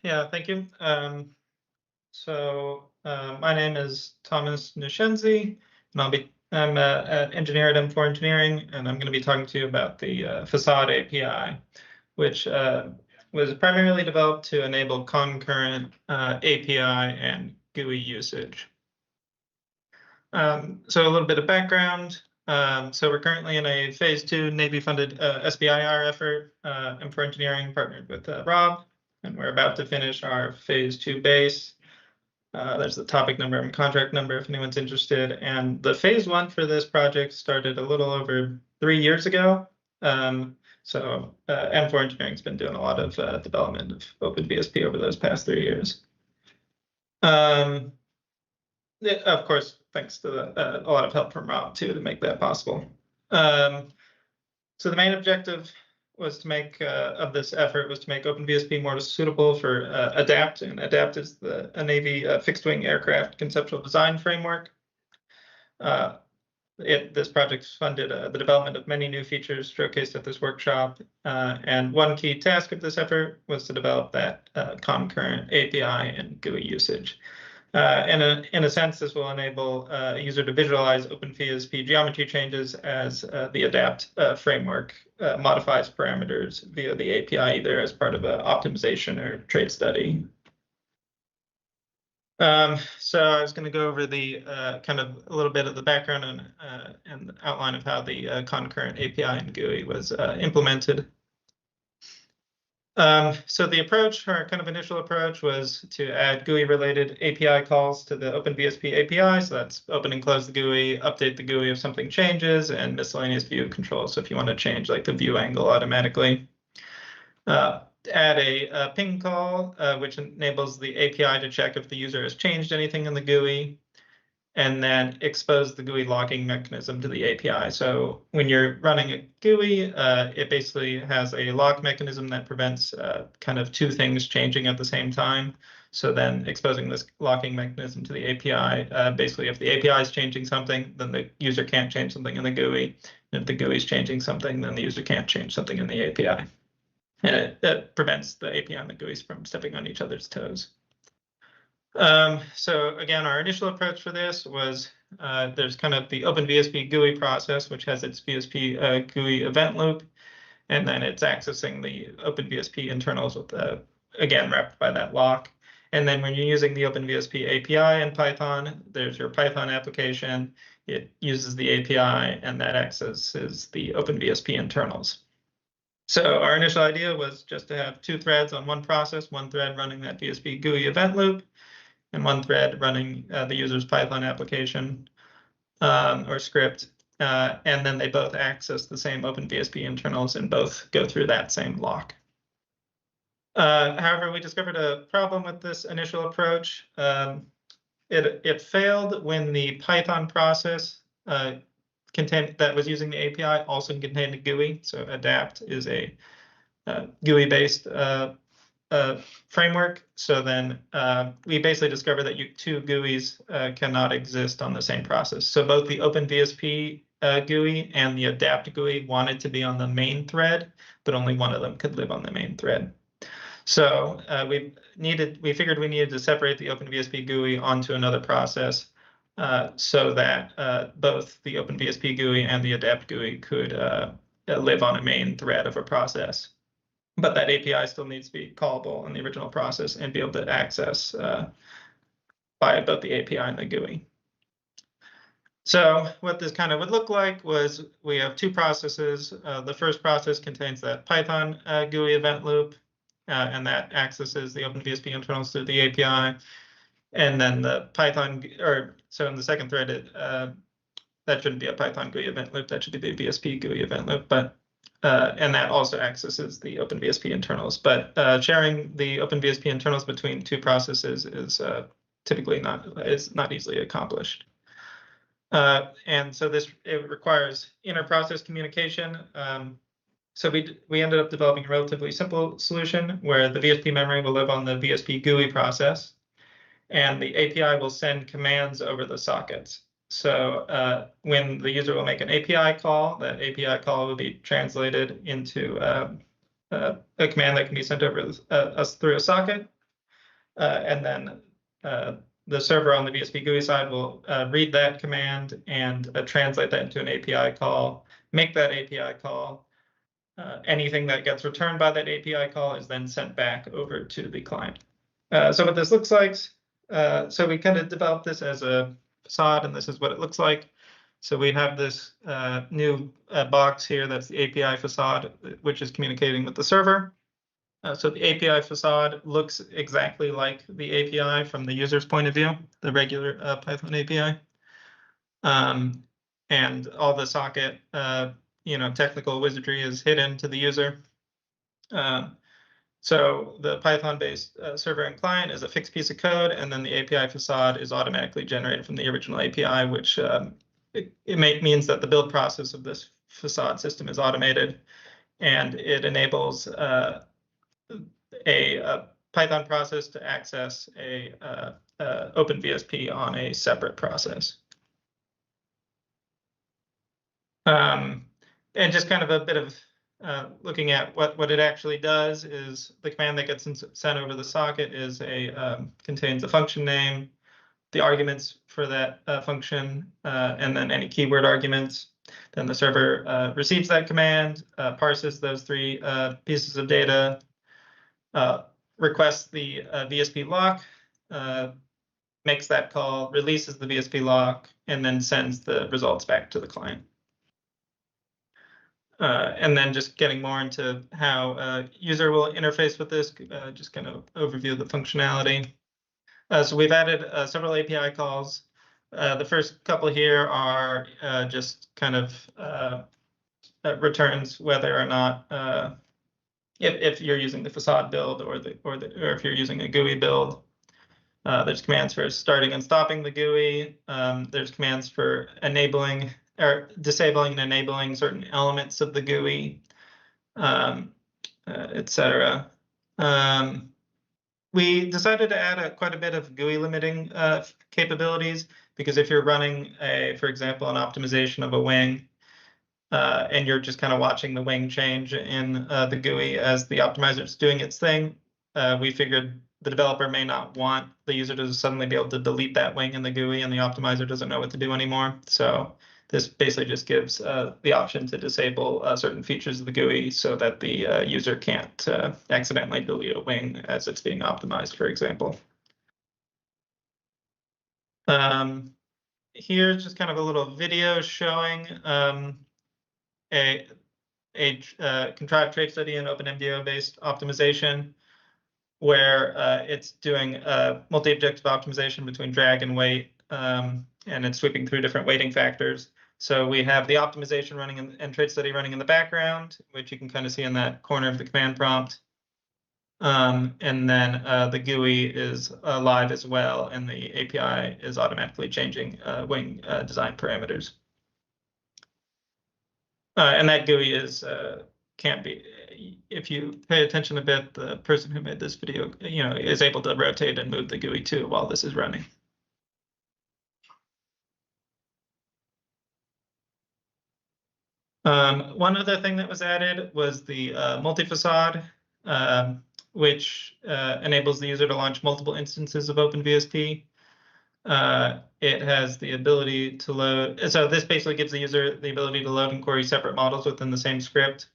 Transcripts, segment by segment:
Yeah, thank you. My name is Thomas Nushenzi, and I'm an engineer at M4 Engineering, and I'm going to be talking to you about the Facade API, which was primarily developed to enable concurrent API and GUI usage. So a little bit of background. So we're currently in a phase 2 Navy-funded SBIR effort. M4 Engineering partnered with Rob, and we're about to finish our phase 2 base. There's the topic number and contract number if anyone's interested. And the phase 1 for this project started a little over 3 years ago. M4 Engineering's been doing a lot of development of OpenVSP over those past 3 years. Yeah, of course, thanks to a lot of help from Rob too to make that possible. So the main objective was to make of this effort was to make OpenVSP more suitable for ADAPT, and ADAPT is a Navy fixed-wing aircraft conceptual design framework. This project funded the development of many new features showcased at this workshop, and one key task of this effort was to develop that concurrent API and GUI usage. In a sense, this will enable a user to visualize OpenVSP geometry changes as the ADAPT framework modifies parameters via the API, either as part of an optimization or trait study. So I was going to go over the kind of a little bit of the background and outline of how the concurrent API and GUI was implemented. So the approach, our kind of initial approach, was to add GUI-related API calls to the OpenVSP API. So that's open and close the GUI, update the GUI if something changes, and miscellaneous view controls. So if you want to change like the view angle automatically. Add a ping call, which enables the API to check if the user has changed anything in the GUI, and then expose the GUI logging mechanism to the API. So when you're running a GUI, it basically has a lock mechanism that prevents kind of two things changing at the same time. So then exposing this locking mechanism to the API, basically if the API is changing something, then the user can't change something in the GUI. And if the GUI is changing something, then the user can't change something in the API. And it prevents the API and the GUIs from stepping on each other's toes. So again, our initial approach for this was there's kind of the OpenVSP GUI process, which has its VSP GUI event loop, and then it's accessing the OpenVSP internals with again wrapped by that lock. And then when you're using the OpenVSP API in Python, there's your Python application. It uses the API, and that accesses the OpenVSP internals. So our initial idea was just to have two threads on one process, one thread running that VSP GUI event loop, and one thread running the user's Python application or script. And then they both access the same OpenVSP internals and both go through that same lock. However, we discovered a problem with this initial approach. It failed when the Python process that was using the API also contained a GUI. So ADAPT is a GUI-based framework. So then we basically discovered that two GUIs cannot exist on the same process. So both the OpenVSP GUI and the ADAPT GUI wanted to be on the main thread, but only one of them could live on the main thread. So we figured we needed to separate the OpenVSP GUI onto another process so that both the OpenVSP GUI and the ADAPT GUI could live on a main thread of a process. But that API still needs to be callable in the original process and be able to access by both the API and the GUI. So what this kind of would look like was we have two processes. The first process contains that Python GUI event loop, and that accesses the OpenVSP internals through the API. And then the Python, so in the second thread, that shouldn't be a Python GUI event loop. That should be the VSP GUI event loop. But and that also accesses the OpenVSP internals. But sharing the OpenVSP internals between two processes is typically not easily accomplished. And so it requires inter-process communication. So we ended up developing a relatively simple solution where the VSP memory will live on the VSP GUI process, and the API will send commands over the sockets. So when the user will make an API call, that API call will be translated into a command that can be sent over us through a socket. and then the server on the VSP GUI side will read that command and translate that into an API call, make that API call. Anything that gets returned by that API call is then sent back over to the client. So what this looks like, so we kind of developed this as a facade, and this is what it looks like. So we have this new box here that's the API facade, which is communicating with the server. So the API facade looks exactly like the API from the user's point of view, the regular Python API. And all the socket, technical wizardry is hidden to the user. So the Python-based server and client is a fixed piece of code, and then the API facade is automatically generated from the original API, which means that the build process of this facade system is automated, and it enables a Python process to access a OpenVSP on a separate process. And just kind of a bit of looking at what it actually does is the command that gets sent over the socket is contains a function name, the arguments for that function, and then any keyword arguments. Then the server receives that command, parses those three pieces of data, requests the VSP lock, makes that call, releases the VSP lock, and then sends the results back to the client. And then just getting more into how a user will interface with this, just kind of overview of the functionality. So we've added several API calls. The first couple here are just kind of returns whether or not if you're using the facade build or if you're using a GUI build. There's commands for starting and stopping the GUI. There's commands for enabling or disabling and enabling certain elements of the GUI, etc. We decided to add quite a bit of GUI limiting capabilities because if you're running for example, an optimization of a wing, and you're just kind of watching the wing change in the GUI as the optimizer is doing its thing, we figured the developer may not want the user to suddenly be able to delete that wing in the GUI and the optimizer doesn't know what to do anymore. So this basically just gives the option to disable certain features of the GUI so that the user can't accidentally delete a wing as it's being optimized, for example. Here's just kind of a little video showing a contrived trace study in OpenMDAO-based optimization, where it's doing multi-objective optimization between drag and weight, and it's sweeping through different weighting factors. So we have the optimization running and trace study running in the background, which you can kind of see in that corner of the command prompt. And then the GUI is live as well, and the API is automatically changing wing design parameters. And that GUI can't be, if you pay attention a bit, the person who made this video, is able to rotate and move the GUI too while this is running. One other thing that was added was the multi-facade, which enables the user to launch multiple instances of OpenVSP. It has the ability to load, so this basically gives the user the ability to load and query separate models within the same script.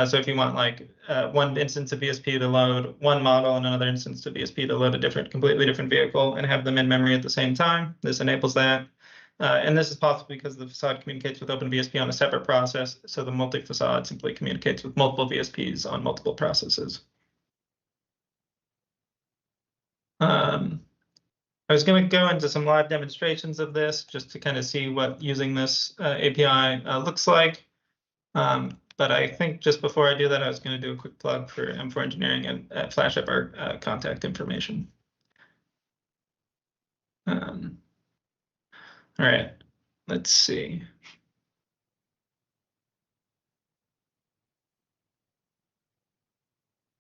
So if you want like one instance of VSP to load one model and another instance of VSP to load a completely different vehicle and have them in memory at the same time, this enables that. And this is possible because the facade communicates with OpenVSP on a separate process, so the multi-facade simply communicates with multiple VSPs on multiple processes. I was going to go into some live demonstrations of this just to kind of see what using this API looks like. But I think just before I do that, I was going to do a quick plug for M4 Engineering and flash up our contact information. All right, let's see.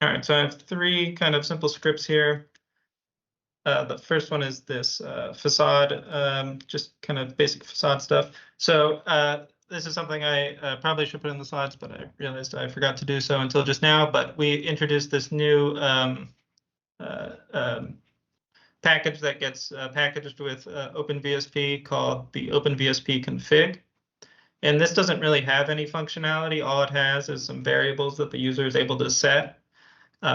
All right, so I have three kind of simple scripts here. The first one is this facade, just kind of basic facade stuff. So this is something I probably should put in the slides, but I realized I forgot to do so until just now. But we introduced this new package that gets packaged with OpenVSP called the OpenVSP config. And this doesn't really have any functionality. All it has is some variables that the user is able to set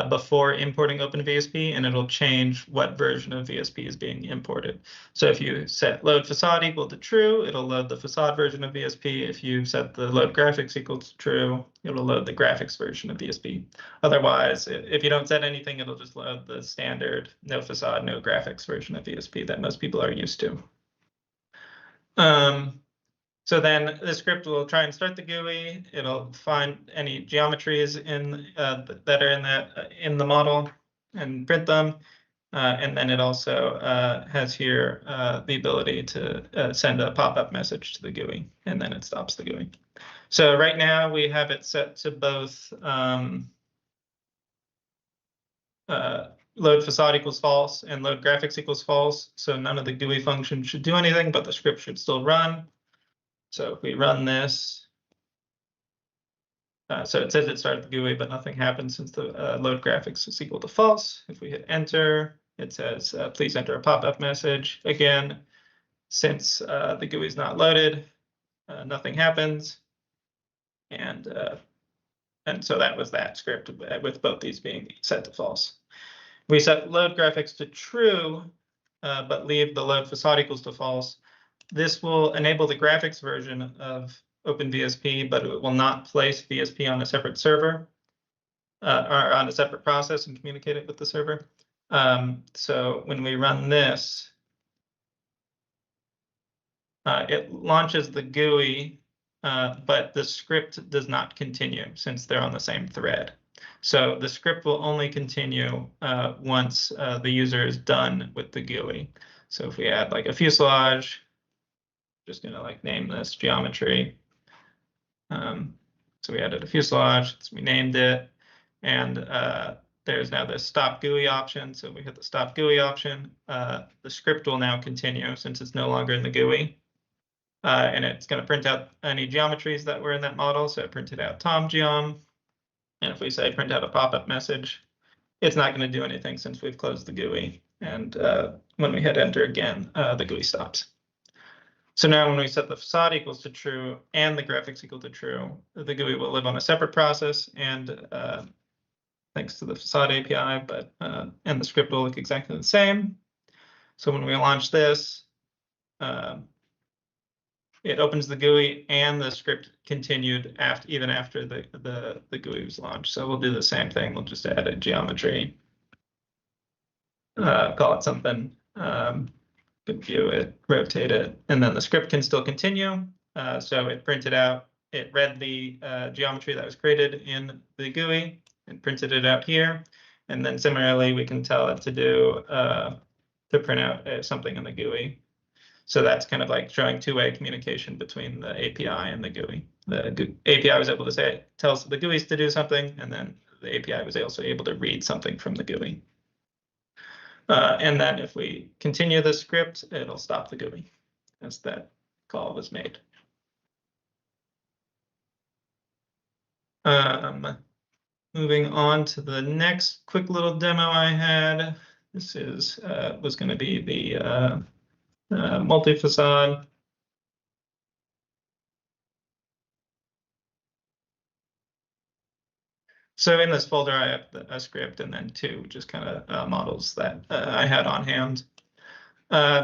before importing OpenVSP, and it'll change what version of VSP is being imported. So if you set load facade equal to true, it'll load the facade version of VSP. If you set the load graphics equal to true, it'll load the graphics version of VSP. Otherwise, if you don't set anything, it'll just load the standard no facade, no graphics version of VSP that most people are used to. So then the script will try and start the GUI. It'll find any geometries that are in the model and print them. And then it also has here the ability to send a pop-up message to the GUI, and then it stops the GUI. So right now we have it set to both load facade equals false and load graphics equals false. So none of the GUI functions should do anything, but the script should still run. So if we run this, so it says it started the GUI, but nothing happens since the load graphics is equal to false. If we hit enter, it says, please enter a pop-up message. Again, since the GUI is not loaded, nothing happens. And so that was that script with both these being set to false. We set load graphics to true, but leave the load facade equals to false. This will enable the graphics version of OpenVSP, but it will not place VSP on a separate server or on a separate process and communicate it with the server. So when we run this, it launches the GUI, but the script does not continue since they're on the same thread. So the script will only continue once the user is done with the GUI. So if we add like a fuselage, just going to like name this geometry. So we added a fuselage, so we named it, and there's now the stop GUI option. So we hit the stop GUI option. The script will now continue since it's no longer in the GUI. And it's going to print out any geometries that were in that model. So it printed out Tom Geom. And if we say print out a pop-up message, it's not going to do anything since we've closed the GUI. And when we hit enter again, the GUI stops. So now when we set the facade equals to true and the graphics equal to true, the GUI will live on a separate process, and thanks to the facade API, but and the script will look exactly the same. So when we launch this, it opens the GUI and the script continued even after the GUI was launched. So we'll do the same thing. We'll just add a geometry, call it something. View it, rotate it, and then the script can still continue. So it printed out, it read the geometry that was created in the GUI and printed it out here. And then similarly, we can tell it to do to print out something in the GUI. So that's kind of like showing two-way communication between the API and the GUI. The API was able to say, tells the GUIs to do something, and then the API was also able to read something from the GUI. And then if we continue the script, it'll stop the GUI as that call was made. Moving on to the next quick little demo I had. This is was going to be the multi-facade. So in this folder, I have a script and then two just kind of models that I had on hand.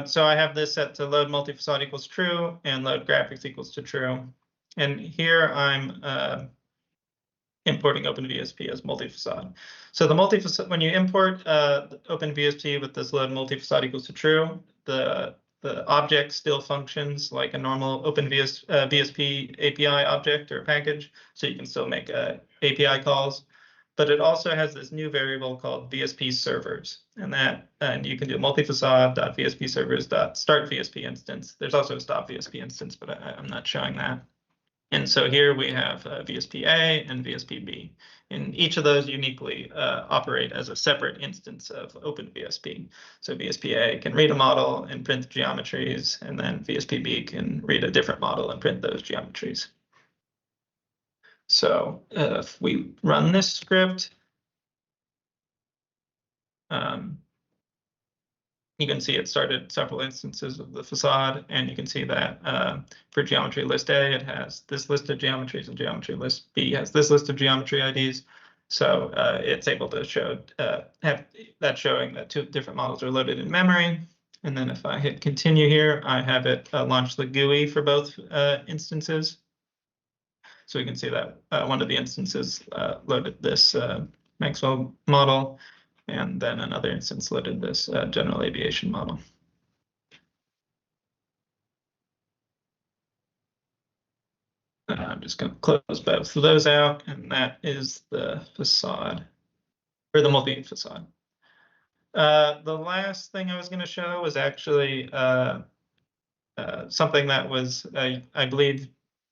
So I have this set to load multi-facade equals true and load graphics equals to true. And here I'm importing OpenVSP as multi-facade. So the multi-facade, when you import OpenVSP with this load multi-facade equals to true, the object still functions like a normal OpenVSP API object or package, so you can still make API calls. But it also has this new variable called VSP servers, and you can do multifacade.vsp servers.start VSP instance. There's also a stop VSP instance, but I'm not showing that. And so here we have VSP-A and VSP-B. And each of those uniquely operate as a separate instance of OpenVSP. So VSP-A can read a model and print the geometries, and then VSP-B can read a different model and print those geometries. So if we run this script, You can see it started several instances of the facade, and you can see that for geometry list A, it has this list of geometries, and geometry list B has this list of geometry IDs. So it's able to show have that showing that two different models are loaded in memory. And then if I hit continue here, I have it launch the GUI for both instances. So we can see that one of the instances loaded this Maxwell model, and then another instance loaded this general aviation model. I'm just going to close both of those out, and that is the facade, or the multi facade. The last thing I was going to show was actually something that was, I believe,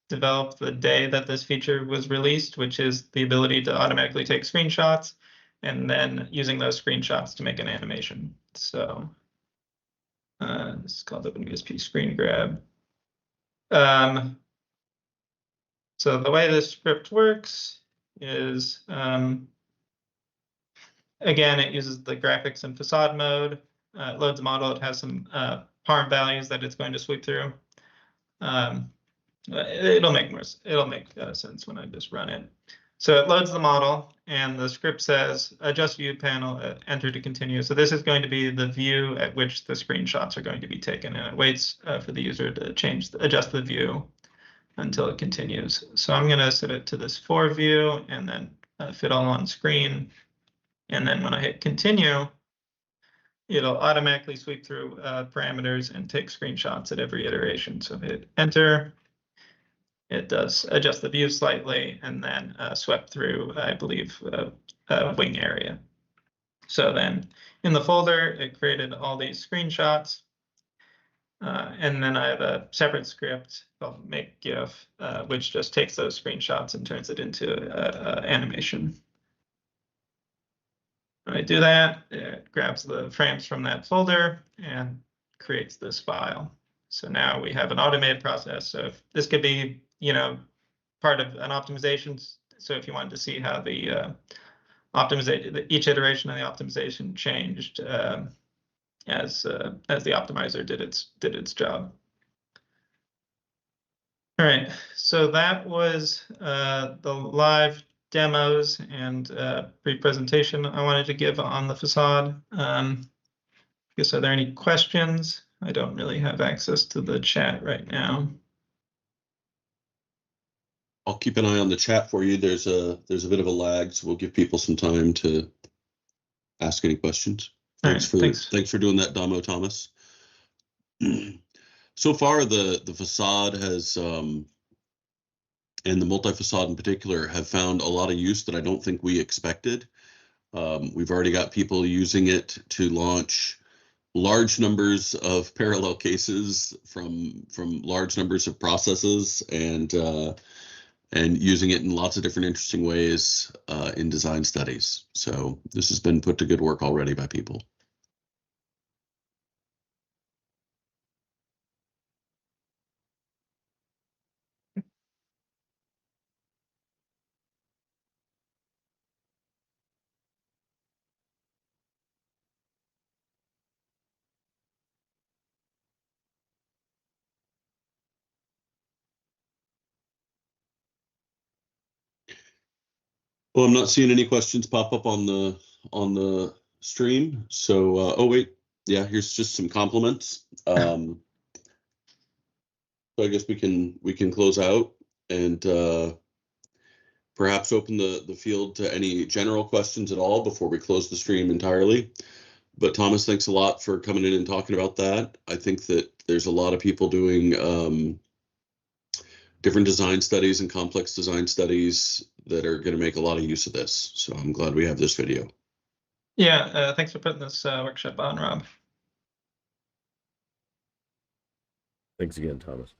developed the day that this feature was released, which is the ability to automatically take screenshots and then using those screenshots to make an animation. So this is called OpenVSP Screen Grab. So the way this script works is, again, it uses the graphics and facade mode. It loads a model. It has some parm values that it's going to sweep through. It'll make sense when I just run it. So it loads the model, and the script says adjust view panel, enter to continue. So this is going to be the view at which the screenshots are going to be taken, and it waits for the user to adjust the view until it continues. So I'm going to set it to this 4 view and then fit all on screen. And then when I hit continue, it'll automatically sweep through parameters and take screenshots at every iteration. So hit enter. It does adjust the view slightly and then swept through, I believe, wing area. So then in the folder, it created all these screenshots. And then I have a separate script called make GIF, which just takes those screenshots and turns it into animation. When I do that, it grabs the frames from that folder and creates this file. So now we have an automated process. So if this could be, part of an optimization. So if you wanted to see how the each iteration of the optimization changed as the optimizer did its job. All right, so that was the live demos and brief presentation I wanted to give on the facade. I guess, are there any questions? I don't really have access to the chat right now. I'll keep an eye on the chat for you. There's a bit of a lag, so we'll give people some time to ask any questions. Thanks for doing that demo, Thomas. So far, the facade has, and the multi-facade in particular, have found a lot of use that I don't think we expected. We've already got people using it to launch large numbers of parallel cases from large numbers of processes, and using it in lots of different interesting ways in design studies. So this has been put to good work already by people. Well, I'm not seeing any questions pop up on the stream. So, oh wait, yeah, here's just some compliments. So I guess we can close out and perhaps open the field to any general questions at all before we close the stream entirely. But Thomas, thanks a lot for coming in and talking about that. I think that there's a lot of people doing different design studies and complex design studies that are going to make a lot of use of this. So I'm glad we have this video. Yeah, thanks for putting this workshop on, Rob. Thanks again, Thomas.